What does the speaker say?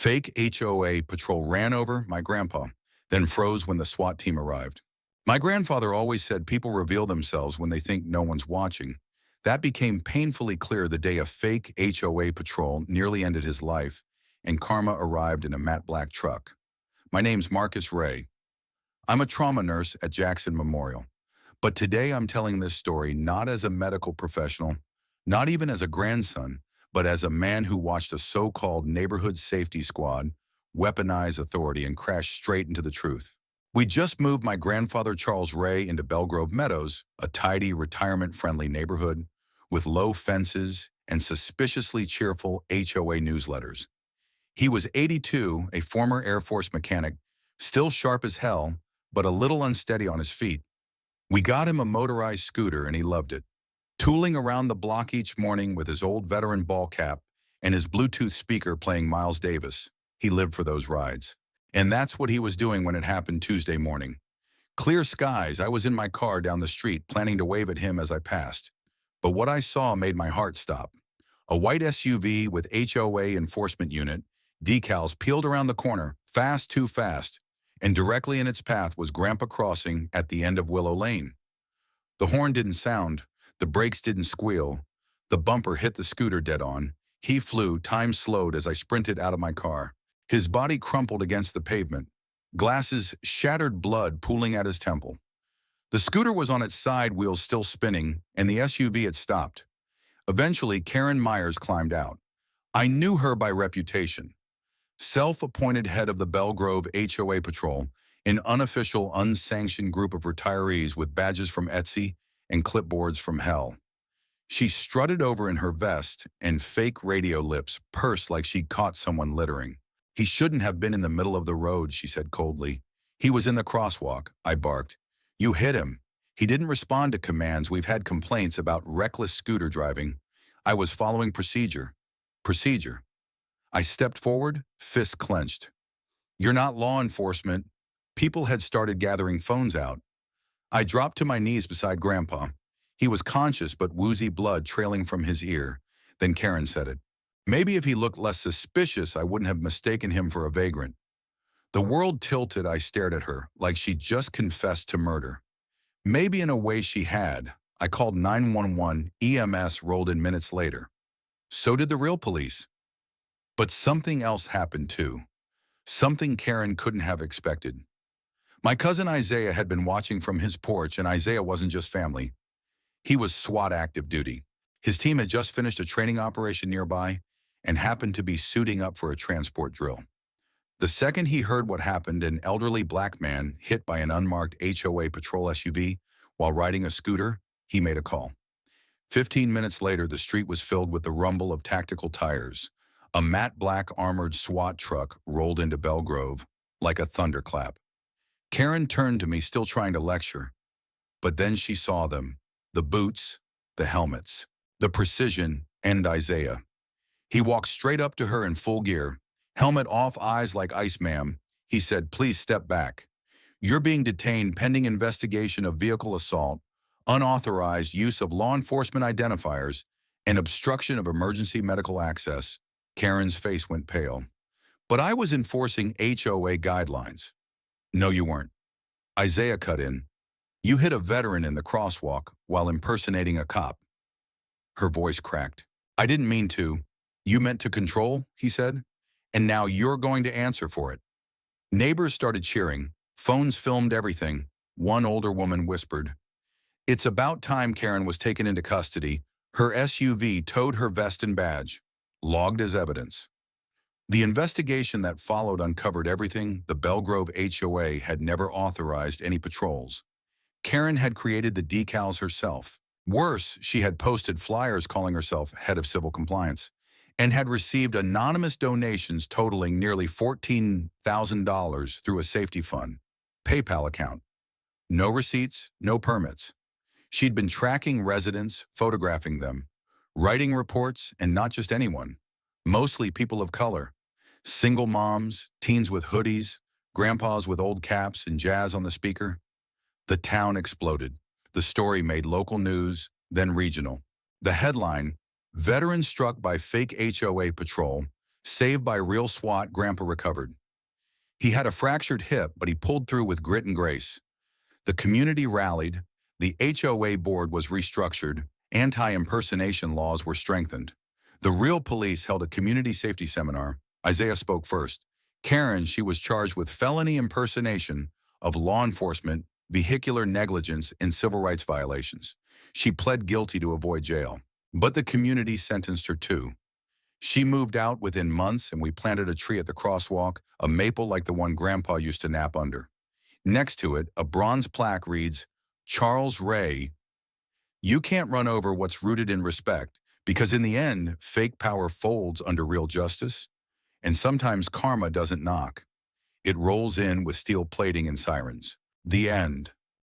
Fake HOA patrol ran over my grandpa, then froze when the SWAT team arrived. My grandfather always said people reveal themselves when they think no one's watching. That became painfully clear the day a fake HOA patrol nearly ended his life, and karma arrived in a matte black truck. My name's Marcus Ray. I'm a trauma nurse at Jackson Memorial. But today I'm telling this story not as a medical professional, not even as a grandson, but as a man who watched a so-called neighborhood safety squad weaponize authority and crash straight into the truth. We just moved my grandfather Charles Ray into Belgrove Meadows, a tidy, retirement-friendly neighborhood with low fences and suspiciously cheerful HOA newsletters. He was 82, a former Air Force mechanic, still sharp as hell, but a little unsteady on his feet. We got him a motorized scooter and he loved it. Tooling around the block each morning with his old veteran ball cap and his Bluetooth speaker playing Miles Davis. He lived for those rides. And that's what he was doing when it happened Tuesday morning. Clear skies, I was in my car down the street planning to wave at him as I passed. But what I saw made my heart stop. A white SUV with HOA enforcement unit, decals peeled around the corner, fast too fast, and directly in its path was Grandpa crossing at the end of Willow Lane. The horn didn't sound, the brakes didn't squeal, the bumper hit the scooter dead on. He flew, time slowed as I sprinted out of my car. His body crumpled against the pavement, glasses shattered, blood pooling at his temple. The scooter was on its side wheels still spinning, and the SUV had stopped. Eventually, Karen Myers climbed out. I knew her by reputation. Self-appointed head of the Belgrove HOA Patrol, an unofficial, unsanctioned group of retirees with badges from Etsy and clipboards from hell. She strutted over in her vest and fake radio lips pursed like she'd caught someone littering. He shouldn't have been in the middle of the road, she said coldly. He was in the crosswalk, I barked. You hit him. He didn't respond to commands. We've had complaints about reckless scooter driving. I was following procedure. Procedure. I stepped forward, fists clenched. You're not law enforcement. People had started gathering phones out. I dropped to my knees beside Grandpa. He was conscious but woozy, blood trailing from his ear. Then Karen said it. Maybe if he looked less suspicious, I wouldn't have mistaken him for a vagrant. The world tilted. I stared at her, like she'd just confessed to murder. Maybe in a way she had. I called 911, EMS rolled in minutes later. So did the real police. But something else happened too. Something Karen couldn't have expected. My cousin Isaiah had been watching from his porch, and Isaiah wasn't just family. He was SWAT active duty. His team had just finished a training operation nearby and happened to be suiting up for a transport drill. The second he heard what happened, an elderly black man hit by an unmarked HOA patrol SUV while riding a scooter, he made a call. 15 minutes later, the street was filled with the rumble of tactical tires. A matte black armored SWAT truck rolled into Belgrove like a thunderclap. Karen turned to me, still trying to lecture. But then she saw them, the boots, the helmets, the precision, and Isaiah. He walked straight up to her in full gear, helmet off, eyes like ice, ma'am. He said, please step back. You're being detained pending investigation of vehicle assault, unauthorized use of law enforcement identifiers, and obstruction of emergency medical access. Karen's face went pale. But I was enforcing HOA guidelines. No, you weren't. Isaiah cut in. You hit a veteran in the crosswalk while impersonating a cop. Her voice cracked. I didn't mean to. You meant to control, he said. And now you're going to answer for it. Neighbors started cheering. Phones filmed everything. One older woman whispered. It's about time. Karen was taken into custody. Her SUV towed her vest and badge, logged as evidence. The investigation that followed uncovered everything. The Belgrove HOA had never authorized any patrols. Karen had created the decals herself. Worse, she had posted flyers calling herself head of civil compliance and had received anonymous donations totaling nearly $14,000 through a safety fund, PayPal account. No receipts, no permits. She'd been tracking residents, photographing them, writing reports, and not just anyone, mostly people of color. Single moms, teens with hoodies, grandpas with old caps and jazz on the speaker. The town exploded. The story made local news, then regional. The headline, Veteran struck by fake HOA patrol, Saved by real SWAT, Grandpa recovered. He had a fractured hip, but he pulled through with grit and grace. The community rallied, the HOA board was restructured, anti-impersonation laws were strengthened. The real police held a community safety seminar. Isaiah spoke first. Karen, she was charged with felony impersonation of law enforcement, vehicular negligence, and civil rights violations. She pled guilty to avoid jail. But the community sentenced her too. She moved out within months, and we planted a tree at the crosswalk, a maple like the one Grandpa used to nap under. Next to it, a bronze plaque reads, Charles Ray, you can't run over what's rooted in respect, because in the end, fake power folds under real justice, and sometimes karma doesn't knock. It rolls in with steel plating and sirens. The end.